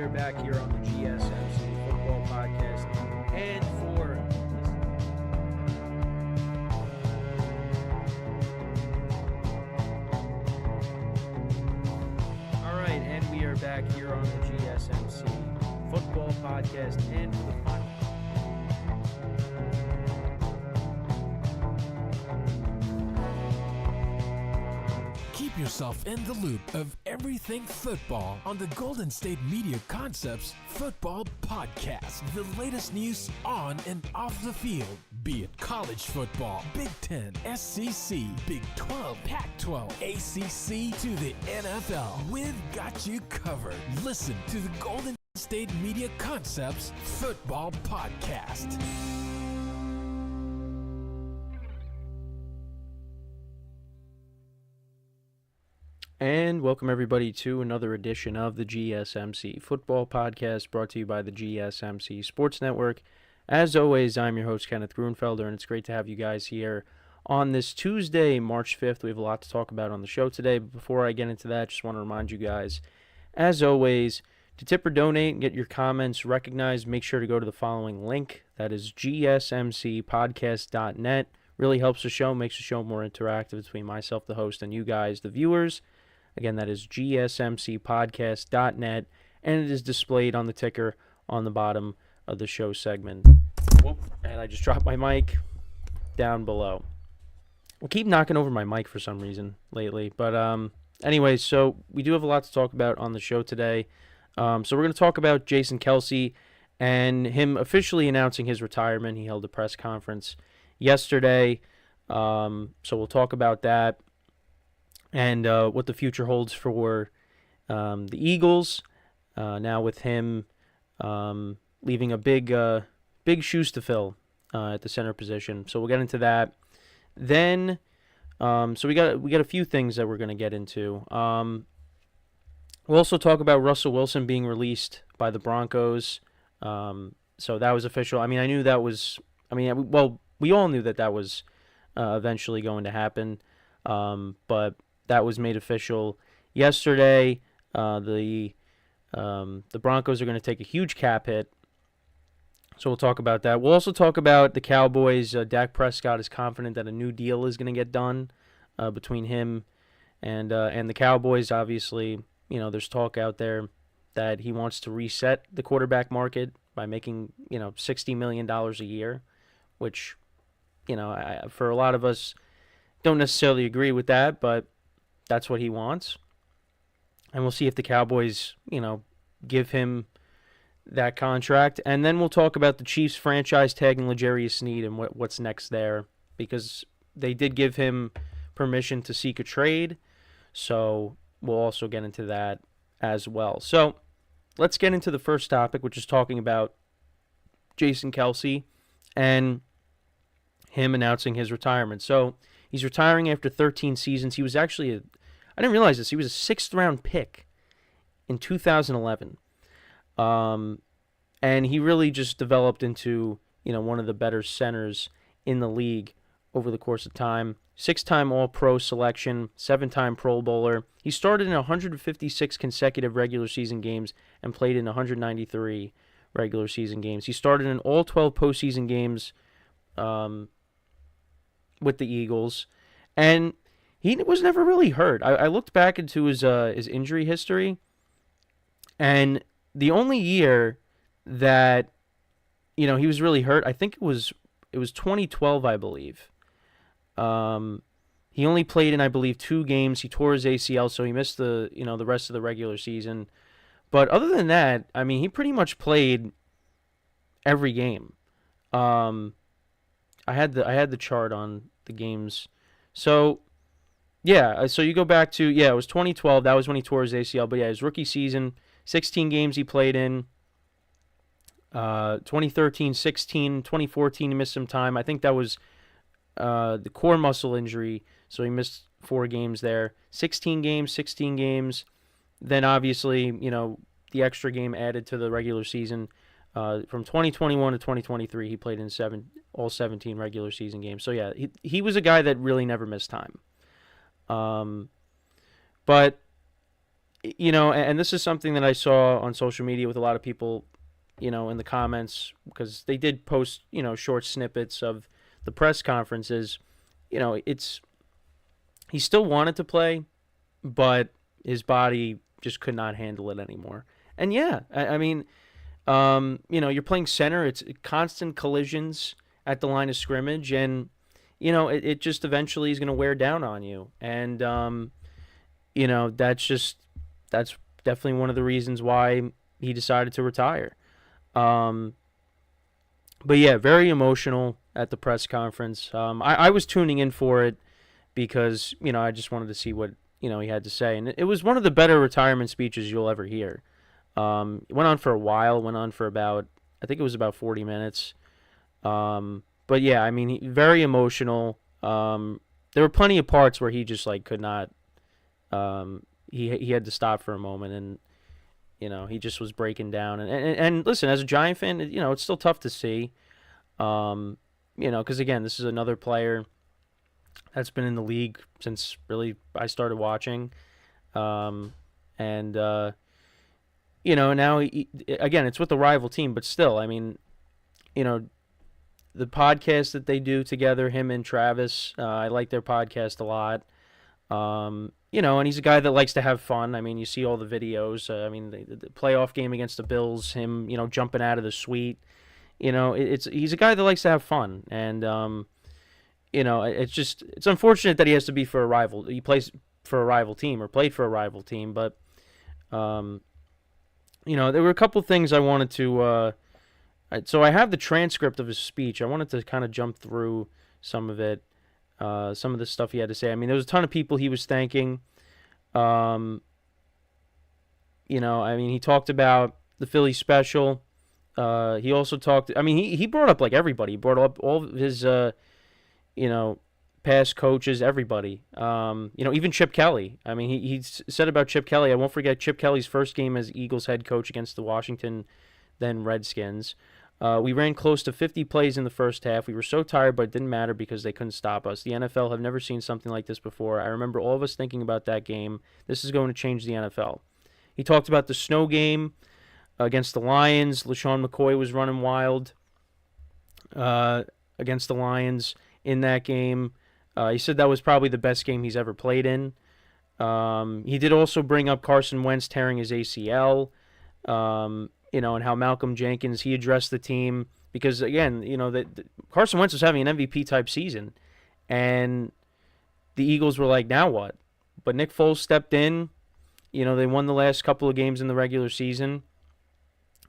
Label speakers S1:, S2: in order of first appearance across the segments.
S1: are back here on the GSMC Football Podcast. And for and we are back here on the GSMC Football Podcast, and for the final.
S2: Keep yourself in the loop of everything football on the Golden State Media Concepts Football Podcast. The latest news on and off the field, be it college football, Big Ten, SEC, Big 12, Pac-12, ACC to the NFL. We've got you covered. Listen to the Golden State Media Concepts Football Podcast.
S1: And welcome everybody to another edition of the GSMC Football Podcast, brought to you by the GSMC Sports Network. As always, I'm your host, Kenneth Grunfelder, and it's great to have you guys here on this Tuesday, March 5th. We have a lot to talk about on the show today, but before I get into that, just want to remind you guys, as always, to tip or donate and get your comments recognized, make sure to go to the following link. That is GSMCPodcast.net. Really helps the show, makes the show more interactive between myself, the host, and you guys, the viewers. Again, that is GSMCPodcast.net, and it is displayed on the ticker on the bottom of the show segment. Whoop, and I just dropped my mic down below. I keep knocking over my mic for some reason lately. But anyways, so we do have a lot to talk about on the show today. So we're going to talk about Jason Kelce and him officially announcing his retirement. He held a press conference yesterday. So we'll talk about that. And what the future holds for the Eagles. Now with him leaving a big shoes to fill at the center position. So we'll get into that. Then, so we got a few things that we're going to get into. We'll also talk about Russell Wilson being released by the Broncos. So that was official. I mean, I knew that was. I mean, well, we all knew that was eventually going to happen. But that was made official yesterday. The Broncos are going to take a huge cap hit, so we'll talk about that. We'll also talk about the Cowboys. Dak Prescott is confident that a new deal is going to get done between him and the Cowboys. Obviously, you know, there's talk out there that he wants to reset the quarterback market by making, you know, $60 million a year, which, you know, for a lot of us don't necessarily agree with that, but that's what he wants. And we'll see if the Cowboys, you know, give him that contract. And then we'll talk about the Chiefs franchise tagging L'Jarius Sneed and what's next there, because they did give him permission to seek a trade. So we'll also get into that as well. So let's get into the first topic, which is talking about Jason Kelce and him announcing his retirement. So he's retiring after 13 seasons. He was actually I didn't realize this. He was a 6th-round pick in 2011. And he really just developed into, you know, one of the better centers in the league over the course of time. 6-time All-Pro selection, 7-time Pro Bowler. He started in 156 consecutive regular season games and played in 193 regular season games. He started in all 12 postseason games with the Eagles, and he was never really hurt. I looked back into his injury history, and the only year that, you know, he was really hurt, I think it was 2012, I believe. He only played in, I believe, 2 games. He tore his ACL, so he missed the rest of the regular season. But other than that, I mean, he pretty much played every game. I had the chart on the games. So, yeah, so you go back to, it was 2012. That was when he tore his ACL. But, yeah, his rookie season, 16 games he played in. 2013, 16, 2014, he missed some time. I think that was the core muscle injury, so he missed 4 games there. 16 games. Then, obviously, you know, the extra game added to the regular season. From 2021 to 2023, he played in all 17 regular season games. So, yeah, he was a guy that really never missed time. But and this is something that I saw on social media with a lot of people, in the comments, because they did post, short snippets of the press conferences. It's he still wanted to play, but his body just could not handle it anymore. And yeah, I mean, you're playing center. It's constant collisions at the line of scrimmage, and it just eventually is going to wear down on you. And that's definitely one of the reasons why he decided to retire. But yeah, very emotional at the press conference. I was tuning in for it because I just wanted to see what he had to say, and it was one of the better retirement speeches you'll ever hear. It went on for a while. Went on for I think it was about 40 minutes. But yeah, I mean, very emotional. There were plenty of parts where he just could not. He had to stop for a moment, and he just was breaking down. And listen, as a Giant fan, it's still tough to see. Because again, this is another player that's been in the league since really I started watching. And now again, it's with the rival team, but still, I mean, the podcast that they do together, him and Travis, I like their podcast a lot. And he's a guy that likes to have fun. I mean, you see all the videos. I mean, the playoff game against the Bills, him, jumping out of the suite. He's a guy that likes to have fun, and it's unfortunate that he has to be for a rival. He plays for a rival team or played for a rival team, but there were a couple things I wanted to. So I have the transcript of his speech. I wanted to kind of jump through some of it. Some of the stuff he had to say. I mean, there was a ton of people he was thanking. I mean, he talked about the Philly special. He also talked. I mean, he brought up everybody. He brought up all of his, past coaches, everybody. Even Chip Kelly. I mean, he said about Chip Kelly. I won't forget Chip Kelly's first game as Eagles head coach against the Washington, then Redskins. We ran close to 50 plays in the first half. We were so tired, but it didn't matter because they couldn't stop us. The NFL have never seen something like this before. I remember all of us thinking about that game. This is going to change the NFL. He talked about the snow game against the Lions. LaShawn McCoy was running wild against the Lions in that game. He said that was probably the best game he's ever played in. He did also bring up Carson Wentz tearing his ACL. And how Malcolm Jenkins, he addressed the team because, again, Carson Wentz was having an MVP-type season, and the Eagles were like, now what? But Nick Foles stepped in. They won the last couple of games in the regular season.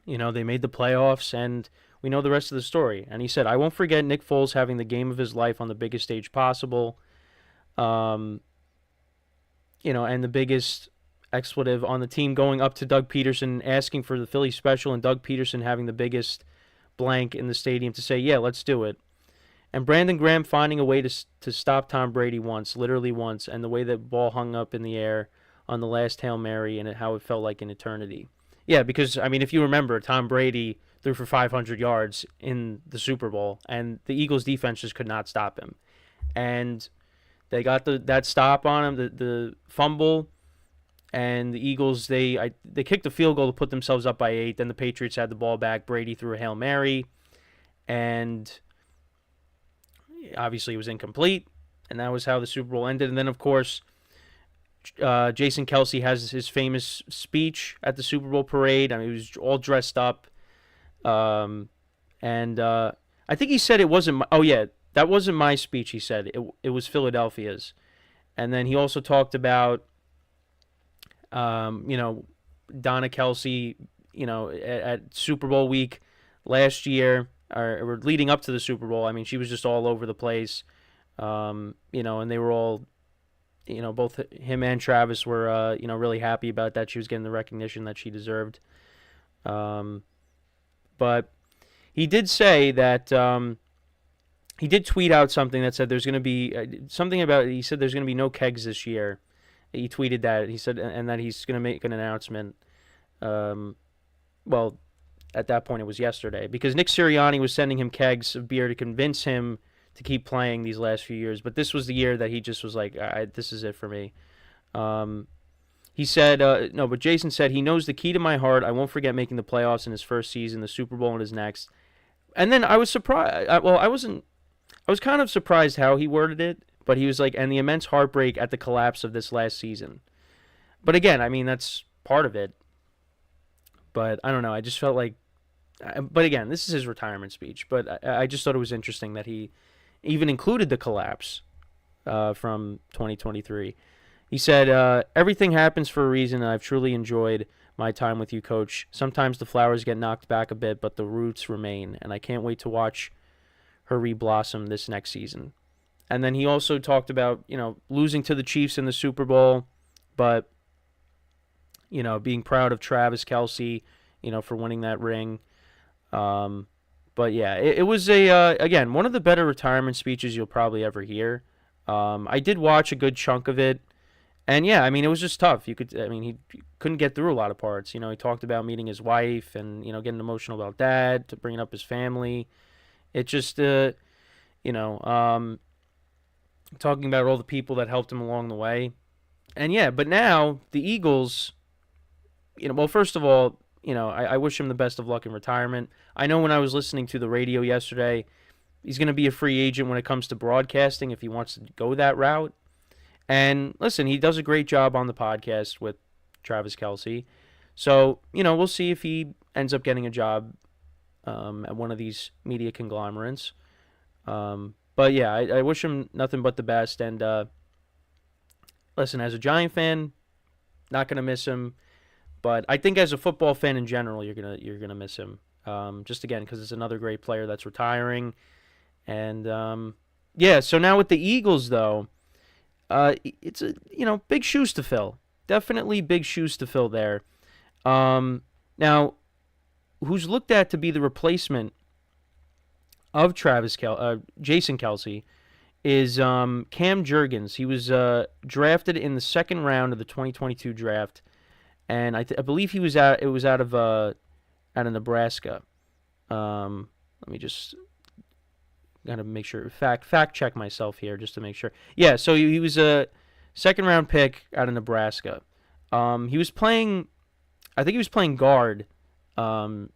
S1: They made the playoffs, and we know the rest of the story. And he said, I won't forget Nick Foles having the game of his life on the biggest stage possible. And the biggest expletive on the team going up to Doug Peterson, asking for the Philly special, and Doug Peterson having the biggest blank in the stadium to say, yeah, let's do it. And Brandon Graham finding a way to stop Tom Brady literally once, and the way that ball hung up in the air on the last Hail Mary and how it felt like an eternity. Yeah, because, I mean, if you remember, Tom Brady threw for 500 yards in the Super Bowl, and the Eagles defense just could not stop him. And they got that stop on him, the fumble. And the Eagles, they kicked a field goal to put themselves up by 8. Then the Patriots had the ball back. Brady threw a Hail Mary. And obviously it was incomplete. And that was how the Super Bowl ended. And then, of course, Jason Kelce has his famous speech at the Super Bowl parade. I mean, he was all dressed up. I think he said it wasn't that wasn't my speech, he said. It was Philadelphia's. And then he also talked about Donna Kelce, at Super Bowl week last year, or leading up to the Super Bowl. I mean, she was just all over the place, and they were all, both him and Travis were, really happy about that. She was getting the recognition that she deserved. But he did say that, he did tweet out something that said there's going to be he said there's going to be no kegs this year. He tweeted that. He said, and that he's going to make an announcement. Well, at that point, it was yesterday, because Nick Sirianni was sending him kegs of beer to convince him to keep playing these last few years. But this was the year that he just was like, this is it for me. He said, no, but Jason said he knows the key to my heart. I won't forget making the playoffs in his first season, the Super Bowl in his next. And then I was surprised. I wasn't. I was kind of surprised how he worded it, but he was like, and the immense heartbreak at the collapse of this last season. But again, I mean, that's part of it. But I don't know. I just felt like, but again, this is his retirement speech. But I just thought it was interesting that he even included the collapse from 2023. He said, everything happens for a reason, and I've truly enjoyed my time with you, Coach. Sometimes the flowers get knocked back a bit, but the roots remain, and I can't wait to watch her reblossom this next season. And then he also talked about, losing to the Chiefs in the Super Bowl, but, being proud of Travis Kelce, for winning that ring. But yeah, it was again, one of the better retirement speeches you'll probably ever hear. I did watch a good chunk of it. And yeah, I mean, it was just tough. He couldn't get through a lot of parts. He talked about meeting his wife and, getting emotional about dad, to bringing up his family. It just, talking about all the people that helped him along the way. And yeah, but now the Eagles, well, first of all, I wish him the best of luck in retirement. I know when I was listening to the radio yesterday, he's going to be a free agent when it comes to broadcasting if he wants to go that route. And listen, he does a great job on the podcast with Travis Kelce. So, we'll see if he ends up getting a job at one of these media conglomerates. But yeah, I wish him nothing but the best. And listen, as a Giant fan, not going to miss him. But I think as a football fan in general, you're gonna miss him. Just again, because it's another great player that's retiring. And yeah, so now with the Eagles, though, it's big shoes to fill. Definitely big shoes to fill there. Now, who's looked at to be the replacement of Jason Kelce is Cam Jurgens. He was drafted in the second round of the 2022 draft, and I believe it was out of Nebraska. Let me just gotta make sure fact check myself here just to make sure. Yeah, so he was a second round pick out of Nebraska. He was playing, I think he was playing guard, during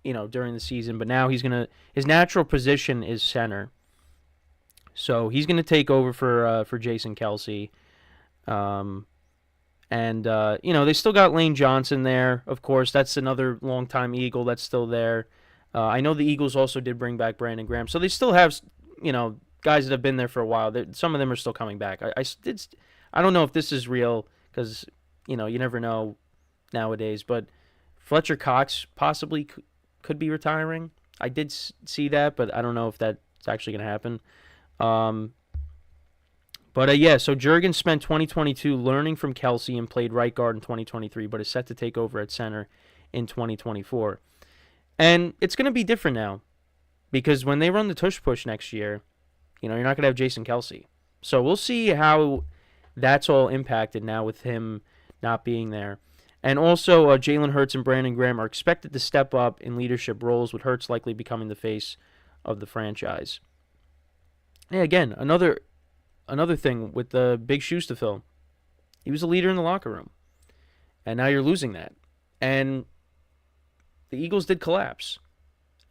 S1: the season, but now his natural position is center. So he's gonna take over for Jason Kelce. And they still got Lane Johnson there, of course. That's another longtime Eagle that's still there. I know the Eagles also did bring back Brandon Graham. So they still have, guys that have been there for a while. Some of them are still coming back. I don't know if this is real because, you never know nowadays. But Fletcher Cox possibly could be retiring. I did see that, but I don't know if that's actually going to happen. But yeah, so Jurgens spent 2022 learning from Kelce and played right guard in 2023, but is set to take over at center in 2024. And it's going to be different now because when they run the tush push next year, you're not going to have Jason Kelce. So we'll see how that's all impacted now with him not being there. And also, Jalen Hurts and Brandon Graham are expected to step up in leadership roles, with Hurts likely becoming the face of the franchise. Yeah, again, another thing with the big shoes to fill. He was a leader in the locker room. And now you're losing that. And the Eagles did collapse.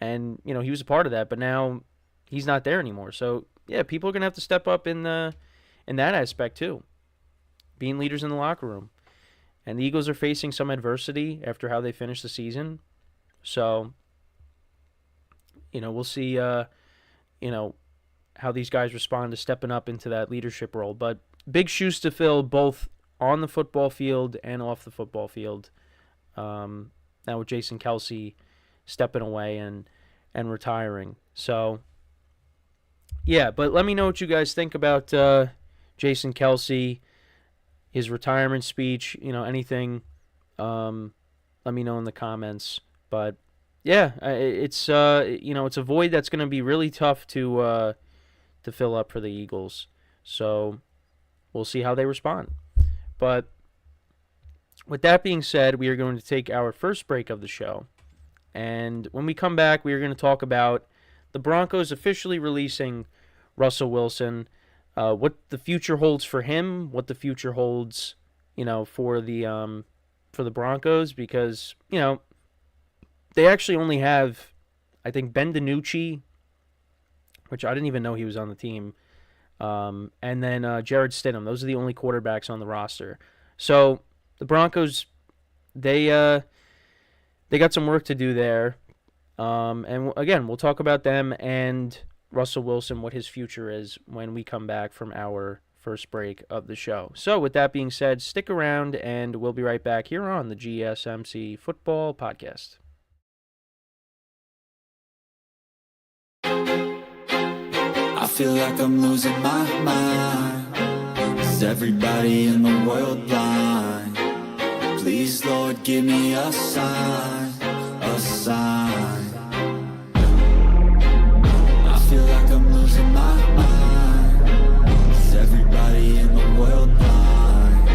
S1: And, he was a part of that, but now he's not there anymore. So, yeah, people are going to have to step up in that aspect too. Being leaders in the locker room. And the Eagles are facing some adversity after how they finished the season. So, we'll see, how these guys respond to stepping up into that leadership role. But big shoes to fill both on the football field and off the football field. Now with Jason Kelce stepping away and retiring. So, yeah, but let me know what you guys think about Jason Kelce, his retirement speech, anything. Let me know in the comments. But, yeah, it's it's a void that's going to be really tough to fill up for the Eagles. So we'll see how they respond. But with that being said, we are going to take our first break of the show. And when we come back, we are going to talk about the Broncos officially releasing Russell Wilson, what the future holds for him, what the future holds, for the Broncos, because they actually only have, I think, Ben DiNucci, which I didn't even know he was on the team, and then Jared Stidham. Those are the only quarterbacks on the roster. So the Broncos, they got some work to do there. And again, we'll talk about them and Russell Wilson, what his future is, when we come back from our first break of the show. So with that being said, stick around and we'll be right back here on the GSMC Football Podcast.
S3: I feel like I'm losing my mind. Is everybody in the world blind? Please, Lord, give me a sign, a sign. I feel like I'm losing my mind. Is everybody in the world blind?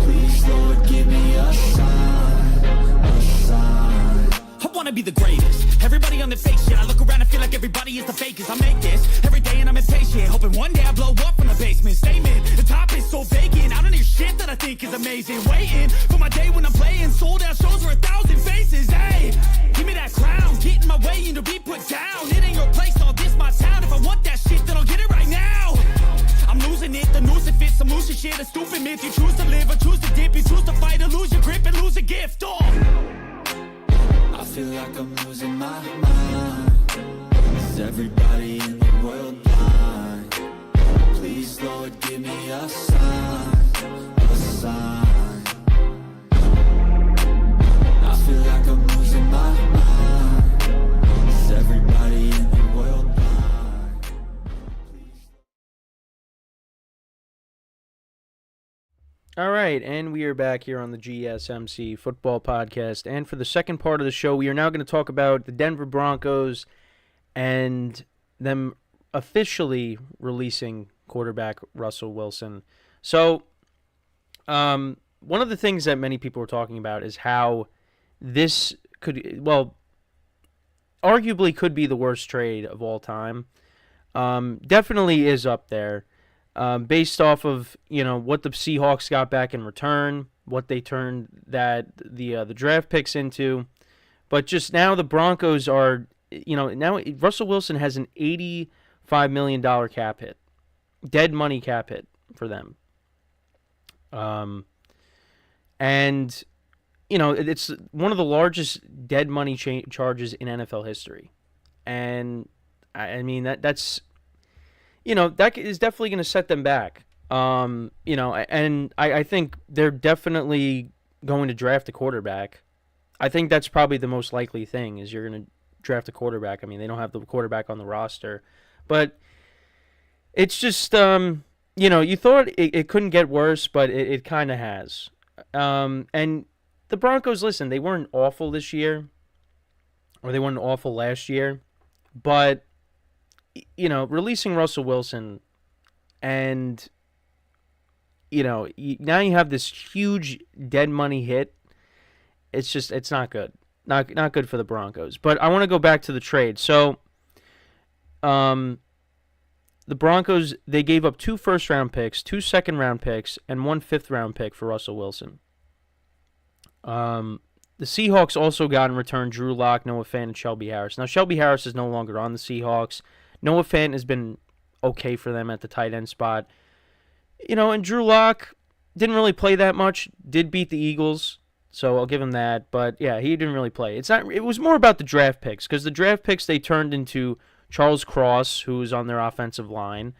S3: Please, Lord, give me a sign, a sign.
S4: I wanna be the greatest. Everybody on the fake shit. I look around and feel like everybody is the fakest. I make this every day and I'm impatient, hoping one day I blow up from the basement. Statement, the top is so vacant. I don't hear shit that I think is amazing. Waiting for my day when I'm playing sold out shows for 1,000 faces. Hey, give me that crown, get in my way and to be put down. It ain't your place, all this my town. If I want that shit, then I'll get it right now. I'm losing it, the noose it fits, some loose shit, a stupid myth. You choose to live or choose to dip, you choose to fight or lose your grip and lose a gift. Oh,
S3: I feel like I'm losing my mind. Is everybody in the world blind? Please, Lord, give me a sign, a sign. I feel like I'm losing my mind. Is everybody in the world blind?
S1: All right, and we are back here on the GSMC Football Podcast. And for the second part of the show, we are now going to talk about the Denver Broncos and them officially releasing quarterback Russell Wilson. So, one of the things that many people were talking about is how this arguably could be the worst trade of all time. Definitely is up there. Based off of what the Seahawks got back in return, what they turned the draft picks into, but just now the Broncos are now Russell Wilson has an $85 million cap hit, dead money cap hit for them, and it's one of the largest dead money charges in NFL history, and I mean that's. That is definitely going to set them back. And I think they're definitely going to draft a quarterback. I think that's probably the most likely thing, is you're going to draft a quarterback. I mean, they don't have the quarterback on the roster. But it's just, you thought it couldn't get worse, but it kind of has. And the Broncos, listen, they weren't awful this year, or they weren't awful last year, but releasing Russell Wilson and, now you have this huge dead money hit. It's not good. Not good for the Broncos. But I want to go back to the trade. So, the Broncos, they gave up 2 first-round picks, 2 second-round picks, and 1 fifth-round pick for Russell Wilson. The Seahawks also got in return Drew Lock, Noah Fant, and Shelby Harris. Now, Shelby Harris is no longer on the Seahawks. Noah Fant has been okay for them at the tight end spot. And Drew Lock didn't really play that much. Did beat the Eagles, so I'll give him that. But, yeah, he didn't really play. It was more about the draft picks, because the draft picks they turned into Charles Cross, who was on their offensive line,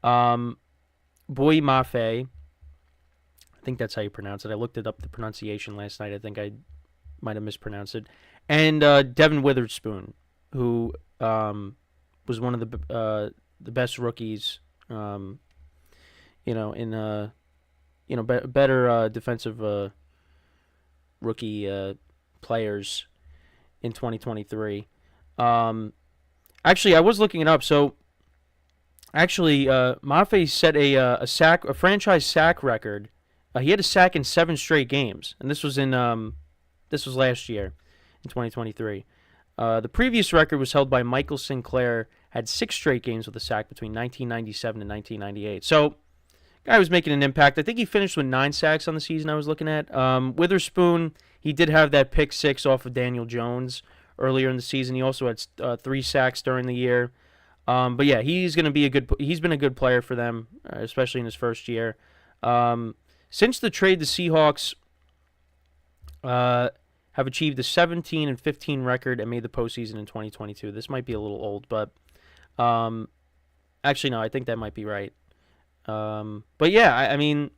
S1: Boy Mafe. I think that's how you pronounce it. I looked it up, the pronunciation last night. I think I might have mispronounced it. And Devin Witherspoon, who was one of the best rookies, better defensive rookie players in 2023. Actually, I was looking it up. So, actually, Mafe set a franchise sack record. He had a sack in 7 straight games, and this was last year, in 2023. The previous record was held by Michael Sinclair, had 6 straight games with a sack between 1997 and 1998. So, guy was making an impact. I think he finished with 9 sacks on the season I was looking at. Witherspoon, he did have that pick 6 off of Daniel Jones earlier in the season. He also had 3 sacks during the year. But yeah, he's been a good player for them, especially in his first year. Since the trade, the Seahawks have achieved a 17-15 record and made the postseason in 2022. This might be a little old, but actually no, I think that might be right. But yeah, I mean,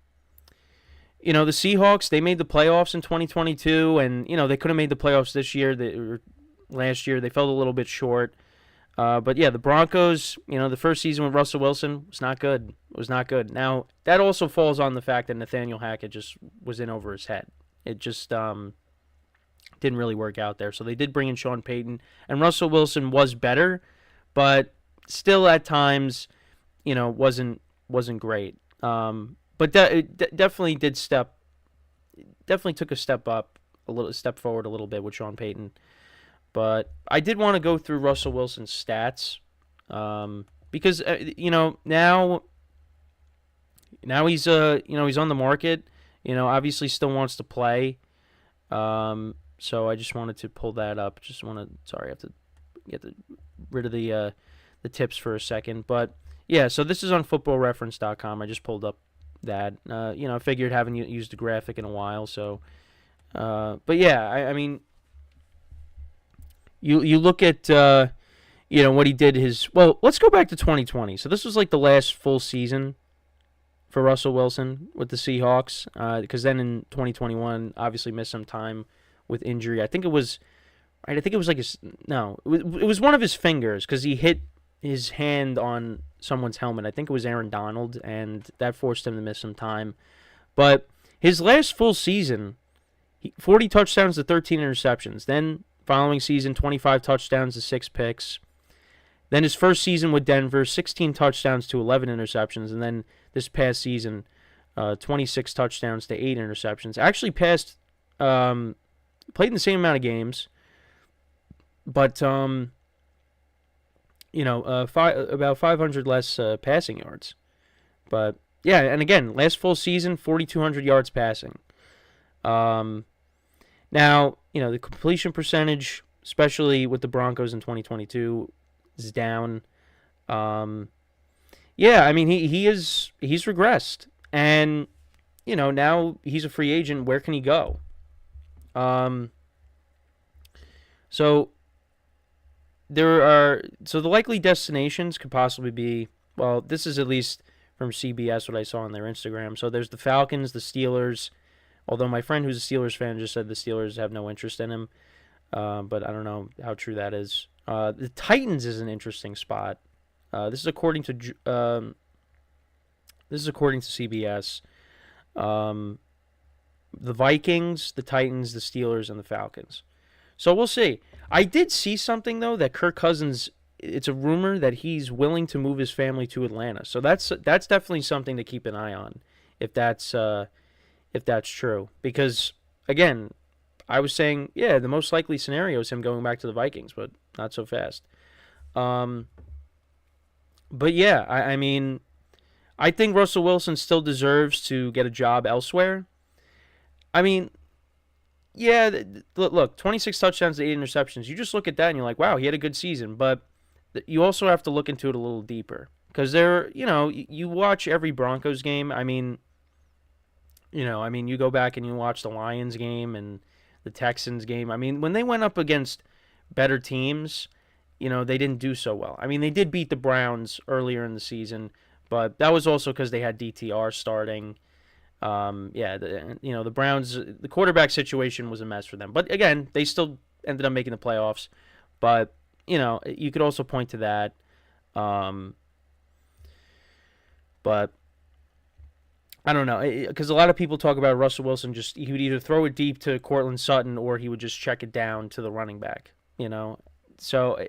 S1: the Seahawks, they made the playoffs in 2022, and they could have made the playoffs this year. Last year they fell a little bit short. But yeah, the Broncos, the first season with Russell Wilson was not good. It was not good. Now, that also falls on the fact that Nathaniel Hackett just was in over his head. It just didn't really work out there. So they did bring in Sean Payton, and Russell Wilson was better, but still at times, wasn't great. But definitely took a step forward a little bit with Sean Payton. But I did want to go through Russell Wilson's stats, because now he's he's on the market. Obviously still wants to play. So I just wanted to pull that up. I have to get rid of the tips for a second. But yeah, so this is on footballreference.com. I just pulled up that. I figured haven't used a graphic in a while. So, but yeah, I mean. You look at what he did let's go back to 2020. So this was like the last full season for Russell Wilson with the Seahawks, because then in 2021 obviously missed some time with injury. I think it was like it was one of his fingers, because he hit his hand on someone's helmet. I think it was Aaron Donald, and that forced him to miss some time. But his last full season, 40 touchdowns to 13 interceptions. Then following season, 25 touchdowns to 6 picks. Then his first season with Denver, 16 touchdowns to 11 interceptions. And then this past season, 26 touchdowns to 8 interceptions. Actually played in the same amount of games, but about 500 less passing yards. But yeah, and again, last full season, 4,200 yards passing. Now, the completion percentage, especially with the Broncos in 2022, is down. Yeah, I mean, he's regressed. And, now he's a free agent. Where can he go? So the likely destinations could possibly be, well, this is at least from CBS, what I saw on their Instagram. So there's the Falcons, the Steelers. Although my friend who's a Steelers fan just said the Steelers have no interest in him. But I don't know how true that is. The Titans is an interesting spot. This is according to CBS. The Vikings, the Titans, the Steelers, and the Falcons. So we'll see. I did see something though that Kirk Cousins. It's a rumor that he's willing to move his family to Atlanta. So that's definitely something to keep an eye on, if that's true. Because again, I was saying, yeah, the most likely scenario is him going back to the Vikings, but not so fast. But yeah, I mean, I think Russell Wilson still deserves to get a job elsewhere. I mean, yeah, look, 26 touchdowns to 8 interceptions. You just look at that and you're like, wow, he had a good season. But you also have to look into it a little deeper. Because you watch every Broncos game. I mean, you go back and you watch the Lions game and the Texans game. I mean, when they went up against better teams, they didn't do so well. I mean, they did beat the Browns earlier in the season, but that was also because they had DTR starting. The Browns, the quarterback situation was a mess for them. But again, they still ended up making the playoffs. But, you could also point to that. But I don't know, because a lot of people talk about Russell Wilson. He would either throw it deep to Cortland Sutton or he would just check it down to the running back. So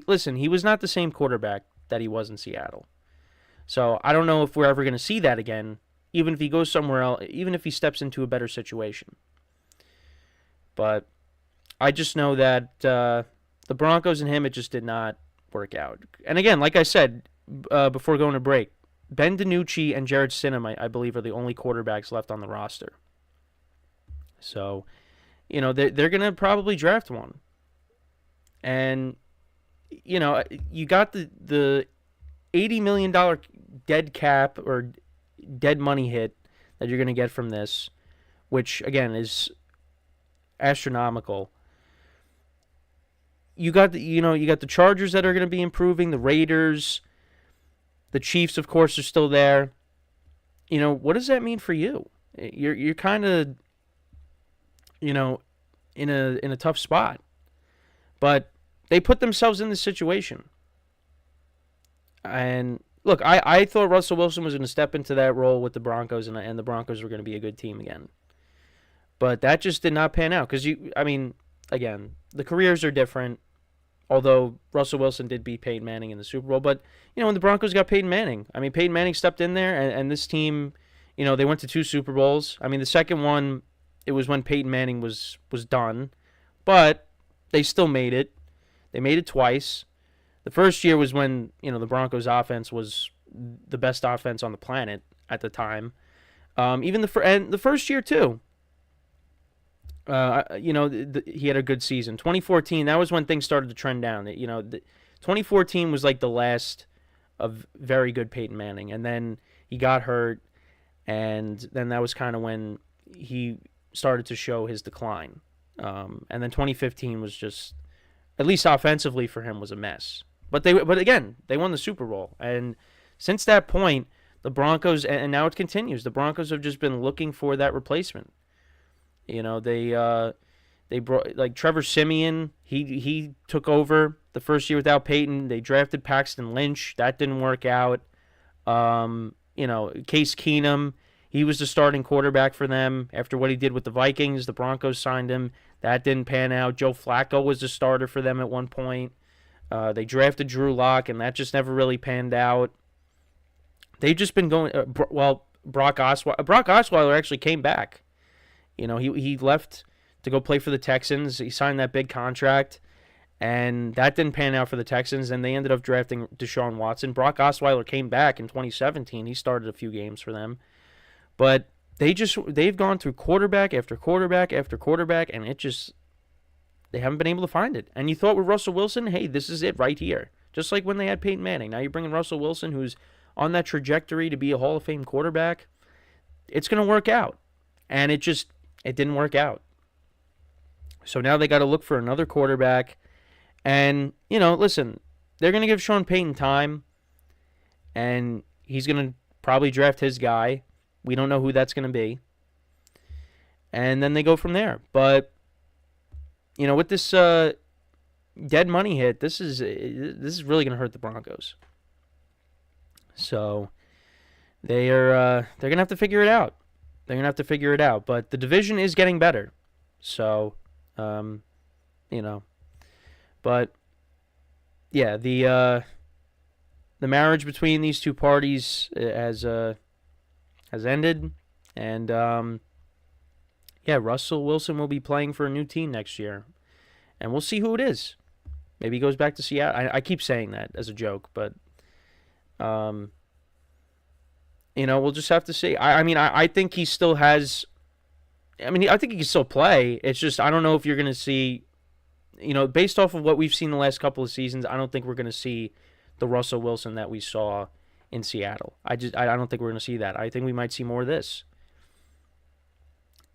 S1: listen, he was not the same quarterback that he was in Seattle. So I don't know if we're ever going to see that again, even if he goes somewhere else, even if he steps into a better situation. But I just know that the Broncos and him, it just did not work out. And again, like I said before going to break, Ben DiNucci and Jared Stidham, I believe, are the only quarterbacks left on the roster. So, they're going to probably draft one. And, you got the $80 million dead cap or dead money hit that you're going to get from this, which, again, is astronomical. You got the Chargers that are going to be improving, the Raiders, the Chiefs, of course, are still there. What does that mean for you? You're kind of, in a tough spot. But they put themselves in this situation. And look, I thought Russell Wilson was going to step into that role with the Broncos, and the Broncos were going to be a good team again. But that just did not pan out because again, the careers are different. Although Russell Wilson did beat Peyton Manning in the Super Bowl. But, when the Broncos got Peyton Manning, Peyton Manning stepped in there, and this team, they went to 2 Super Bowls. The second one, it was when Peyton Manning was done. But they still made it. They made it twice. The first year was when, the Broncos offense was the best offense on the planet at the time. Even the first year, too. He had a good season. 2014, that was when things started to trend down. 2014 was like the last of very good Peyton Manning, and then he got hurt, and then that was kind of when he started to show his decline. And then 2015 was just, at least offensively for him, was a mess. But again, they won the Super Bowl, and since that point, the Broncos, and now it continues, the Broncos have just been looking for that replacement. They brought, like, Trevor Siemian. He took over the first year without Peyton. They drafted Paxton Lynch. That didn't work out. Case Keenum. He was the starting quarterback for them. After what he did with the Vikings, the Broncos signed him. That didn't pan out. Joe Flacco was the starter for them at one point. They drafted Drew Lock, and that just never really panned out. They've just been going. Brock Osweiler actually came back. He left to go play for the Texans. He signed that big contract, and that didn't pan out for the Texans, and they ended up drafting Deshaun Watson. Brock Osweiler came back in 2017. He started a few games for them. But they've gone through quarterback after quarterback after quarterback, and they haven't been able to find it. And you thought with Russell Wilson, hey, this is it right here. Just like when they had Peyton Manning. Now you're bringing Russell Wilson, who's on that trajectory to be a Hall of Fame quarterback. It's going to work out. And it didn't work out. So now they got to look for another quarterback. And, listen, they're going to give Sean Payton time. And he's going to probably draft his guy. We don't know who that's going to be. And then they go from there. But, with this dead money hit, this is really going to hurt the Broncos. So they're going to have to figure it out. But the division is getting better. So, But, yeah, the marriage between these two parties has ended. And, Russell Wilson will be playing for a new team next year. And we'll see who it is. Maybe he goes back to Seattle. I keep saying that as a joke, but, we'll just have to see. I think he still has... I think he can still play. It's just, I don't know if you're going to see... based off of what we've seen the last couple of seasons, I don't think we're going to see the Russell Wilson that we saw in Seattle. I don't think we're going to see that. I think we might see more of this.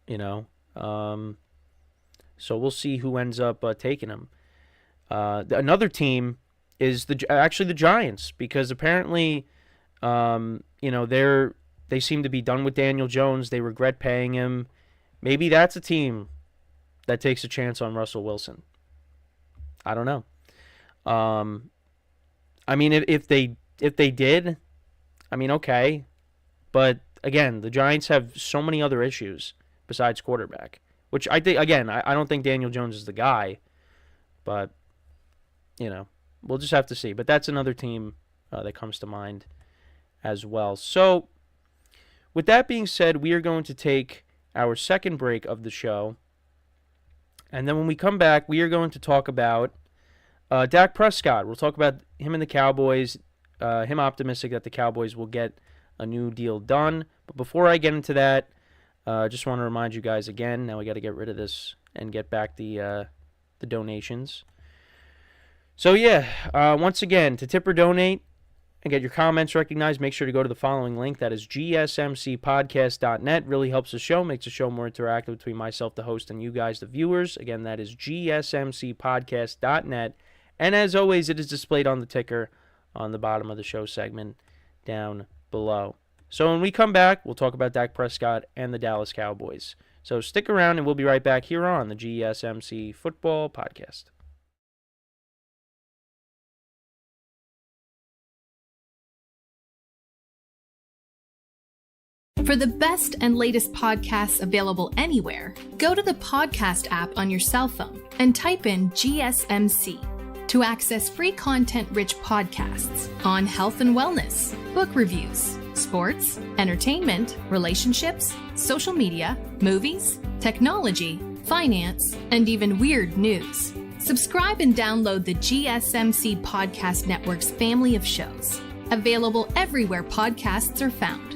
S1: So we'll see who ends up taking him. Another team is actually the Giants, because apparently, they seem to be done with Daniel Jones. They regret paying him. Maybe that's a team that takes a chance on Russell Wilson. I don't know. If they did, okay. But again, the Giants have so many other issues besides quarterback, which I think, again, I don't think Daniel Jones is the guy, but we'll just have to see. But that's another team that comes to mind as well. So with that being said, we are going to take our second break of the show. And then when we come back, we are going to talk about Dak Prescott. We'll talk about him and the Cowboys. him optimistic that the Cowboys will get a new deal done. But before I get into that, just want to remind you guys again, now we got to get rid of this and get back the donations. So yeah, once again, to tip or donate and get your comments recognized, make sure to go to the following link. That is GSMCPodcast.net. Really helps the show, makes the show more interactive between myself, the host, and you guys, the viewers. Again, that is GSMCPodcast.net. And as always, it is displayed on the ticker on the bottom of the show segment down below. So when we come back, we'll talk about Dak Prescott and the Dallas Cowboys. So stick around, and we'll be right back here on the GSMC Football Podcast.
S5: For the best and latest podcasts available anywhere, go to the podcast app on your cell phone and type in GSMC to access free content-rich podcasts on health and wellness, book reviews, sports, entertainment, relationships, social media, movies, technology, finance, and even weird news. Subscribe and download the GSMC Podcast Network's family of shows, available everywhere podcasts are found.